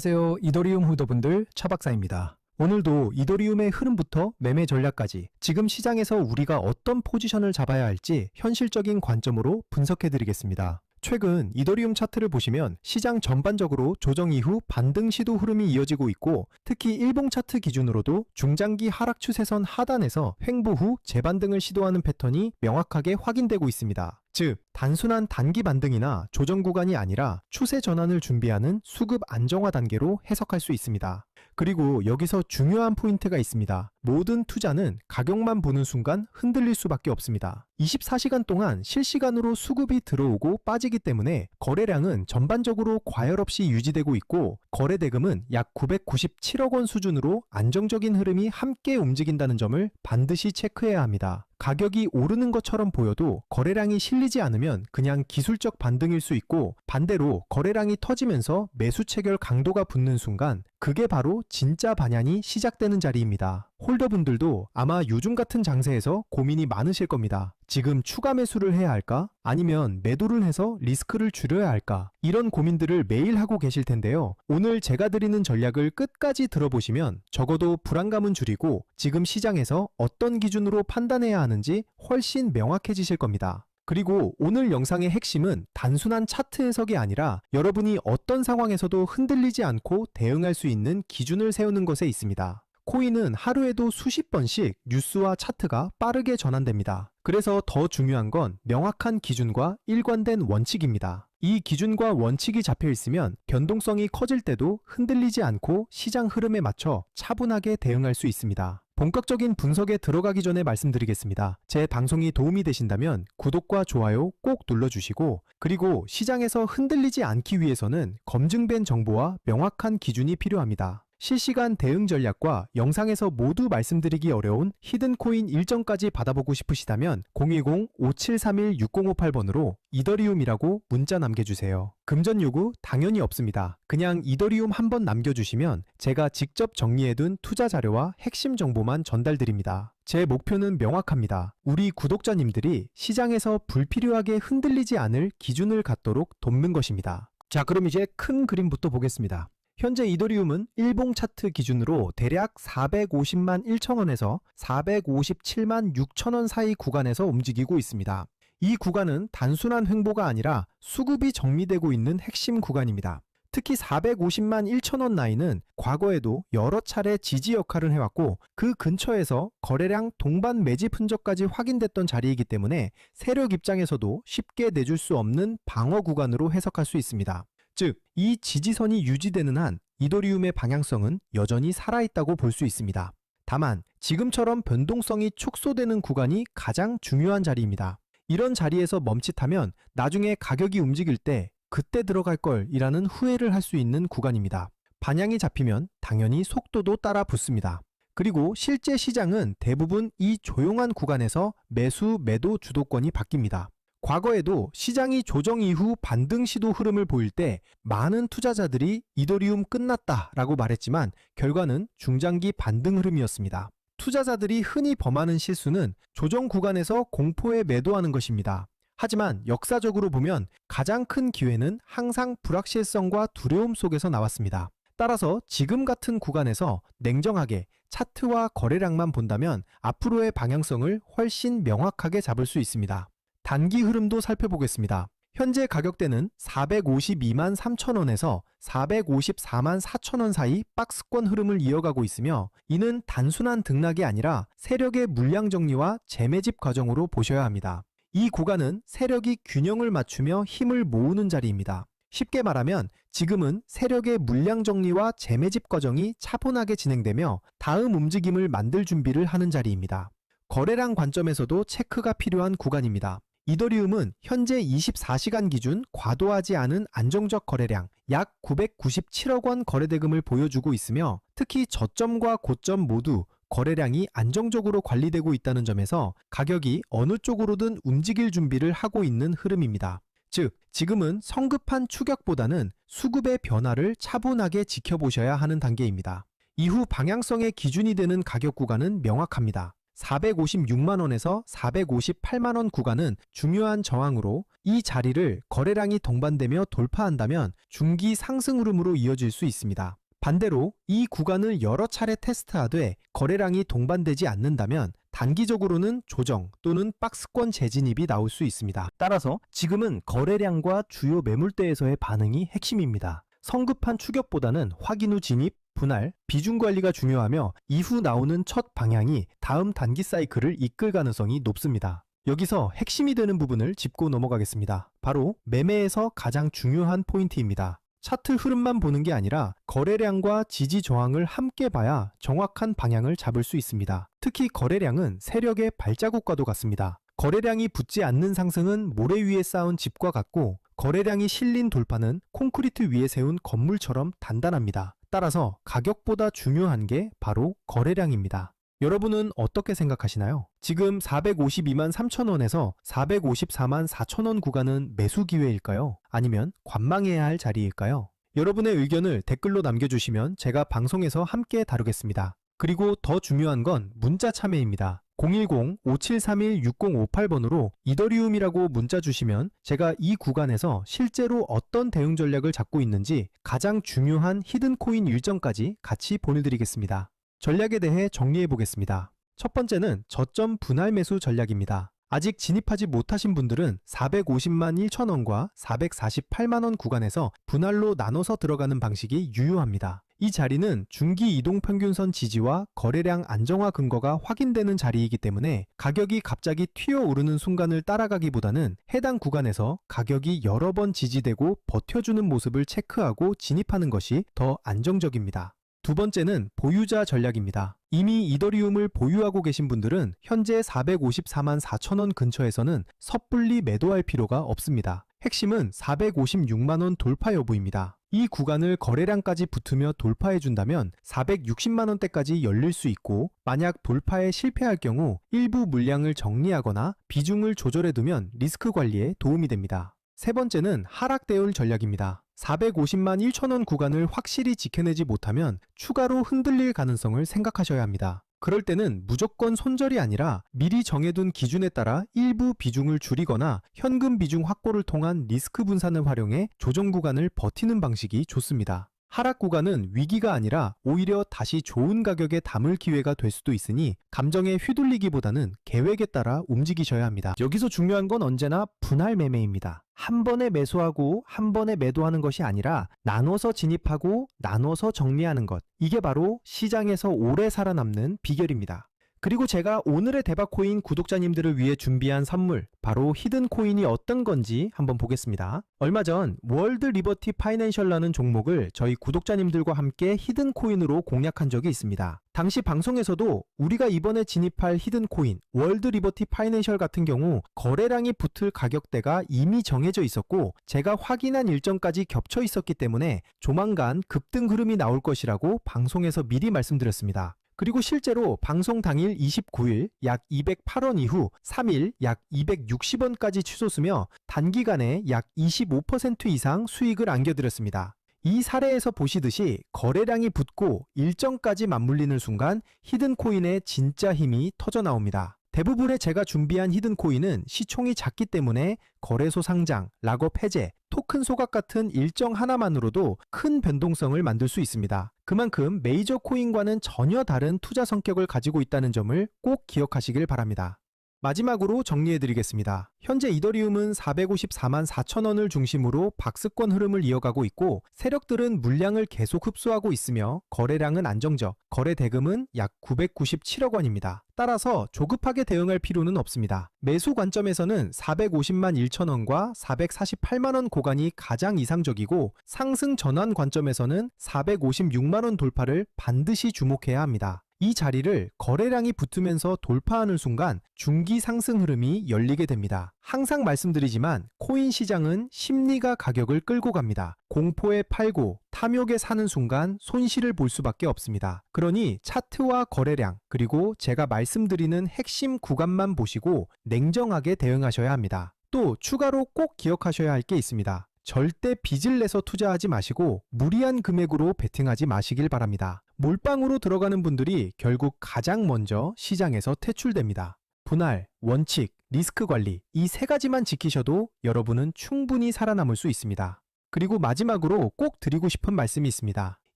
안녕하세요. 이더리움 후더분들 차박사입니다. 오늘도 이더리움의 흐름부터 매매 전략까지 지금 시장에서 우리가 어떤 포지션을 잡아야 할지 현실적인 관점으로 분석해 드리겠습니다. 최근 이더리움 차트를 보시면 시장 전반적으로 조정 이후 반등 시도 흐름이 이어지고 있고, 특히 일봉 차트 기준으로도 중장기 하락 추세선 하단에서 횡보 후 재반등을 시도하는 패턴이 명확하게 확인되고 있습니다. 즉, 단순한 단기 반등이나 조정 구간이 아니라 추세 전환을 준비하는 수급 안정화 단계로 해석할 수 있습니다. 그리고 여기서 중요한 포인트가 있습니다. 모든 투자는 가격만 보는 순간 흔들릴 수밖에 없습니다. 24시간 동안 실시간으로 수급이 들어오고 빠지기 때문에 거래량은 전반적으로 과열 없이 유지되고 있고, 거래 대금은 약 997억 원 수준으로 안정적인 흐름이 함께 움직인다는 점을 반드시 체크해야 합니다. 가격이 오르는 것처럼 보여도 거래량이 실리지 않으면 그냥 기술적 반등일 수 있고, 반대로 거래량이 터지면서 매수 체결 강도가 붙는 순간 그게 바로 진짜 반향이 시작되는 자리입니다. 홀더분들도 아마 요즘 같은 장세에서 고민이 많으실 겁니다. 지금 추가 매수를 해야 할까? 아니면 매도를 해서 리스크를 줄여야 할까? 이런 고민들을 매일 하고 계실 텐데요. 오늘 제가 드리는 전략을 끝까지 들어보시면 적어도 불안감은 줄이고 지금 시장에서 어떤 기준으로 판단해야 하는지 훨씬 명확해지실 겁니다. 그리고 오늘 영상의 핵심은 단순한 차트 해석이 아니라 여러분이 어떤 상황에서도 흔들리지 않고 대응할 수 있는 기준을 세우는 것에 있습니다. 코인은 하루에도 수십 번씩 뉴스와 차트가 빠르게 전환됩니다. 그래서 더 중요한 건 명확한 기준과 일관된 원칙입니다. 이 기준과 원칙이 잡혀 있으면 변동성이 커질 때도 흔들리지 않고 시장 흐름에 맞춰 차분하게 대응할 수 있습니다. 본격적인 분석에 들어가기 전에 말씀드리겠습니다. 제 방송이 도움이 되신다면 구독과 좋아요 꼭 눌러주시고, 그리고 시장에서 흔들리지 않기 위해서는 검증된 정보와 명확한 기준이 필요합니다. 실시간 대응 전략과 영상에서 모두 말씀드리기 어려운 히든코인 일정까지 받아보고 싶으시다면 010-5731-6058번으로 이더리움이라고 문자 남겨주세요. 금전 요구 당연히 없습니다. 그냥 이더리움 한번 남겨주시면 제가 직접 정리해둔 투자 자료와 핵심 정보만 전달드립니다. 제 목표는 명확합니다. 우리 구독자님들이 시장에서 불필요하게 흔들리지 않을 기준을 갖도록 돕는 것입니다. 자, 그럼 이제 큰 그림부터 보겠습니다. 현재 이더리움은 일봉 차트 기준으로 대략 450만 1천원에서 457만 6천원 사이 구간에서 움직이고 있습니다. 이 구간은 단순한 횡보가 아니라 수급이 정리되고 있는 핵심 구간입니다. 특히 450만 1천원 라인은 과거에도 여러 차례 지지 역할을 해왔고, 그 근처에서 거래량 동반 매집 흔적까지 확인됐던 자리이기 때문에 세력 입장에서도 쉽게 내줄 수 없는 방어 구간으로 해석할 수 있습니다. 즉, 이 지지선이 유지되는 한 이더리움의 방향성은 여전히 살아있다고 볼 수 있습니다. 다만 지금처럼 변동성이 축소되는 구간이 가장 중요한 자리입니다. 이런 자리에서 멈칫하면 나중에 가격이 움직일 때 그때 들어갈 걸 이라는 후회를 할 수 있는 구간입니다. 반향이 잡히면 당연히 속도도 따라 붙습니다. 그리고 실제 시장은 대부분 이 조용한 구간에서 매수, 매도 주도권이 바뀝니다. 과거에도 시장이 조정 이후 반등 시도 흐름을 보일 때 많은 투자자들이 이더리움 끝났다 라고 말했지만 결과는 중장기 반등 흐름이었습니다. 투자자들이 흔히 범하는 실수는 조정 구간에서 공포에 매도하는 것입니다. 하지만 역사적으로 보면 가장 큰 기회는 항상 불확실성과 두려움 속에서 나왔습니다. 따라서 지금 같은 구간에서 냉정하게 차트와 거래량만 본다면 앞으로의 방향성을 훨씬 명확하게 잡을 수 있습니다. 단기 흐름도 살펴보겠습니다. 현재 가격대는 452만 3천원에서 454만 4천원 사이 박스권 흐름을 이어가고 있으며, 이는 단순한 등락이 아니라 세력의 물량 정리와 재매집 과정으로 보셔야 합니다. 이 구간은 세력이 균형을 맞추며 힘을 모으는 자리입니다. 쉽게 말하면 지금은 세력의 물량 정리와 재매집 과정이 차분하게 진행되며 다음 움직임을 만들 준비를 하는 자리입니다. 거래량 관점에서도 체크가 필요한 구간입니다. 이더리움은 현재 24시간 기준 과도하지 않은 안정적 거래량 약 997억 원 거래대금을 보여주고 있으며, 특히 저점과 고점 모두 거래량이 안정적으로 관리되고 있다는 점에서 가격이 어느 쪽으로든 움직일 준비를 하고 있는 흐름입니다. 즉, 지금은 성급한 추격보다는 수급의 변화를 차분하게 지켜보셔야 하는 단계입니다. 이후 방향성의 기준이 되는 가격 구간은 명확합니다. 456만 원에서 458만 원 구간은 중요한 저항으로 이 자리를 거래량이 동반되며 돌파한다면 중기 상승 흐름으로 이어질 수 있습니다. 반대로 이 구간을 여러 차례 테스트하되 거래량이 동반되지 않는다면 단기적으로는 조정 또는 박스권 재진입이 나올 수 있습니다. 따라서 지금은 거래량과 주요 매물대에서의 반응이 핵심입니다. 성급한 추격보다는 확인 후 진입, 분할, 비중 관리가 중요하며 이후 나오는 첫 방향이 다음 단기 사이클을 이끌 가능성이 높습니다. 여기서 핵심이 되는 부분을 짚고 넘어가겠습니다. 바로 매매에서 가장 중요한 포인트입니다. 차트 흐름만 보는 게 아니라 거래량과 지지 저항을 함께 봐야 정확한 방향을 잡을 수 있습니다. 특히 거래량은 세력의 발자국과도 같습니다. 거래량이 붙지 않는 상승은 모래 위에 쌓은 집과 같고 거래량이 실린 돌파는 콘크리트 위에 세운 건물처럼 단단합니다. 따라서 가격보다 중요한 게 바로 거래량입니다. 여러분은 어떻게 생각하시나요? 지금 452만 3천 원에서 454만 4천 원 구간은 매수 기회일까요? 아니면 관망해야 할 자리일까요? 여러분의 의견을 댓글로 남겨주시면 제가 방송에서 함께 다루겠습니다. 그리고 더 중요한 건 문자 참여입니다. 010-5731-6058번으로 이더리움이라고 문자 주시면 제가 이 구간에서 실제로 어떤 대응 전략을 잡고 있는지 가장 중요한 히든코인 일정까지 같이 보내드리겠습니다. 전략에 대해 정리해 보겠습니다. 첫 번째는 저점 분할 매수 전략입니다. 아직 진입하지 못하신 분들은 450만 1천 원과 448만 원 구간에서 분할로 나눠서 들어가는 방식이 유효합니다. 이 자리는 중기 이동평균선 지지와 거래량 안정화 근거가 확인되는 자리이기 때문에 가격이 갑자기 튀어오르는 순간을 따라가기보다는 해당 구간에서 가격이 여러 번 지지되고 버텨주는 모습을 체크하고 진입하는 것이 더 안정적입니다. 두 번째는 보유자 전략입니다. 이미 이더리움을 보유하고 계신 분들은 현재 454만 4천 원 근처에서는 섣불리 매도할 필요가 없습니다. 핵심은 456만 원 돌파 여부입니다. 이 구간을 거래량까지 붙으며 돌파해준다면 460만 원대까지 열릴 수 있고 만약 돌파에 실패할 경우 일부 물량을 정리하거나 비중을 조절해두면 리스크 관리에 도움이 됩니다. 세 번째는 하락 대응 전략입니다. 450만 1천 원 구간을 확실히 지켜내지 못하면 추가로 흔들릴 가능성을 생각하셔야 합니다. 그럴 때는 무조건 손절이 아니라 미리 정해둔 기준에 따라 일부 비중을 줄이거나 현금 비중 확보를 통한 리스크 분산을 활용해 조정 구간을 버티는 방식이 좋습니다. 하락 구간은 위기가 아니라 오히려 다시 좋은 가격에 담을 기회가 될 수도 있으니 감정에 휘둘리기보다는 계획에 따라 움직이셔야 합니다. 여기서 중요한 건 언제나 분할 매매입니다. 한 번에 매수하고 한 번에 매도하는 것이 아니라 나눠서 진입하고 나눠서 정리하는 것. 이게 바로 시장에서 오래 살아남는 비결입니다. 그리고 제가 오늘의 대박코인 구독자님들을 위해 준비한 선물, 바로 히든코인이 어떤 건지 한번 보겠습니다. 얼마 전 월드 리버티 파이낸셜라는 종목을 저희 구독자님들과 함께 히든코인으로 공략한 적이 있습니다. 당시 방송에서도 우리가 이번에 진입할 히든코인, 월드 리버티 파이낸셜 같은 경우 거래량이 붙을 가격대가 이미 정해져 있었고 제가 확인한 일정까지 겹쳐 있었기 때문에 조만간 급등 흐름이 나올 것이라고 방송에서 미리 말씀드렸습니다. 그리고 실제로 방송 당일 29일 약 208원 이후 3일 약 260원까지 치솟으며 단기간에 약 25% 이상 수익을 안겨드렸습니다. 이 사례에서 보시듯이 거래량이 붙고 일정까지 맞물리는 순간 히든코인의 진짜 힘이 터져나옵니다. 대부분의 제가 준비한 히든코인은 시총이 작기 때문에 거래소 상장, 락업 해제, 토큰 소각 같은 일정 하나만으로도 큰 변동성을 만들 수 있습니다. 그만큼 메이저 코인과는 전혀 다른 투자 성격을 가지고 있다는 점을 꼭 기억하시길 바랍니다. 마지막으로 정리해드리겠습니다. 현재 이더리움은 454만 4천 원을 중심으로 박스권 흐름을 이어가고 있고 세력들은 물량을 계속 흡수하고 있으며 거래량은 안정적, 거래 대금은 약 997억 원입니다. 따라서 조급하게 대응할 필요는 없습니다. 매수 관점에서는 450만 1천 원과 448만 원 구간이 가장 이상적이고 상승 전환 관점에서는 456만 원 돌파를 반드시 주목해야 합니다. 이 자리를 거래량이 붙으면서 돌파하는 순간 중기 상승 흐름이 열리게 됩니다. 항상 말씀드리지만 코인 시장은 심리가 가격을 끌고 갑니다. 공포에 팔고 탐욕에 사는 순간 손실을 볼 수밖에 없습니다. 그러니 차트와 거래량 그리고 제가 말씀드리는 핵심 구간만 보시고 냉정하게 대응하셔야 합니다. 또 추가로 꼭 기억하셔야 할 게 있습니다. 절대 빚을 내서 투자하지 마시고 무리한 금액으로 베팅하지 마시길 바랍니다. 몰빵으로 들어가는 분들이 결국 가장 먼저 시장에서 퇴출됩니다. 분할, 원칙, 리스크 관리 이 세 가지만 지키셔도 여러분은 충분히 살아남을 수 있습니다. 그리고 마지막으로 꼭 드리고 싶은 말씀이 있습니다.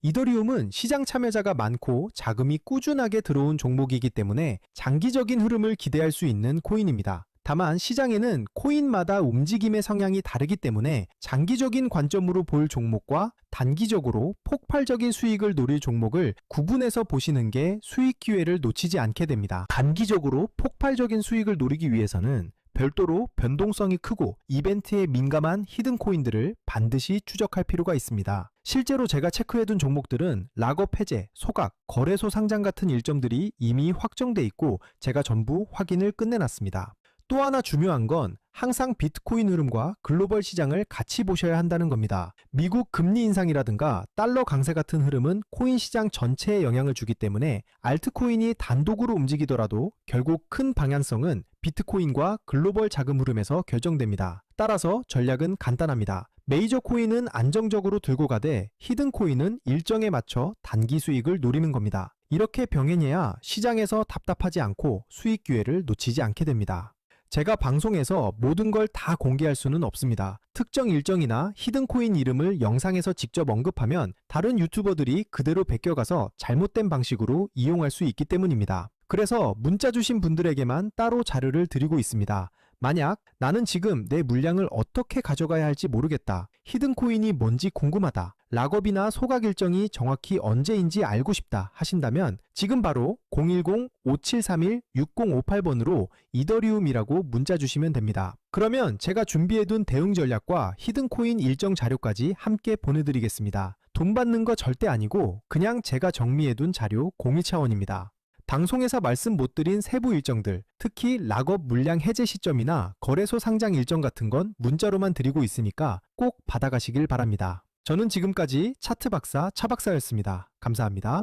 이더리움은 시장 참여자가 많고 자금이 꾸준하게 들어온 종목이기 때문에 장기적인 흐름을 기대할 수 있는 코인입니다. 다만 시장에는 코인마다 움직임의 성향이 다르기 때문에 장기적인 관점으로 볼 종목과 단기적으로 폭발적인 수익을 노릴 종목을 구분해서 보시는 게 수익 기회를 놓치지 않게 됩니다. 단기적으로 폭발적인 수익을 노리기 위해서는 별도로 변동성이 크고 이벤트에 민감한 히든 코인들을 반드시 추적할 필요가 있습니다. 실제로 제가 체크해둔 종목들은 락업 해제, 소각, 거래소 상장 같은 일정들이 이미 확정돼 있고 제가 전부 확인을 끝내놨습니다. 또 하나 중요한 건 항상 비트코인 흐름과 글로벌 시장을 같이 보셔야 한다는 겁니다. 미국 금리 인상이라든가 달러 강세 같은 흐름은 코인 시장 전체에 영향을 주기 때문에 알트코인이 단독으로 움직이더라도 결국 큰 방향성은 비트코인과 글로벌 자금 흐름에서 결정됩니다. 따라서 전략은 간단합니다. 메이저 코인은 안정적으로 들고 가되 히든 코인은 일정에 맞춰 단기 수익을 노리는 겁니다. 이렇게 병행해야 시장에서 답답하지 않고 수익 기회를 놓치지 않게 됩니다. 제가 방송에서 모든 걸 다 공개할 수는 없습니다. 특정 일정이나 히든 코인 이름을 영상에서 직접 언급하면 다른 유튜버들이 그대로 베껴가서 잘못된 방식으로 이용할 수 있기 때문입니다. 그래서 문자 주신 분들에게만 따로 자료를 드리고 있습니다. 만약 나는 지금 내 물량을 어떻게 가져가야 할지 모르겠다. 히든 코인이 뭔지 궁금하다. 락업이나 소각 일정이 정확히 언제인지 알고 싶다 하신다면 지금 바로 010-5731-6058번으로 이더리움이라고 문자 주시면 됩니다. 그러면 제가 준비해둔 대응 전략과 히든 코인 일정 자료까지 함께 보내드리겠습니다. 돈 받는 거 절대 아니고 그냥 제가 정리해둔 자료 공유 차원입니다. 방송에서 말씀 못 드린 세부 일정들, 특히 락업 물량 해제 시점이나 거래소 상장 일정 같은 건 문자로만 드리고 있으니까 꼭 받아가시길 바랍니다. 저는 지금까지 차트 박사 차 박사였습니다. 감사합니다.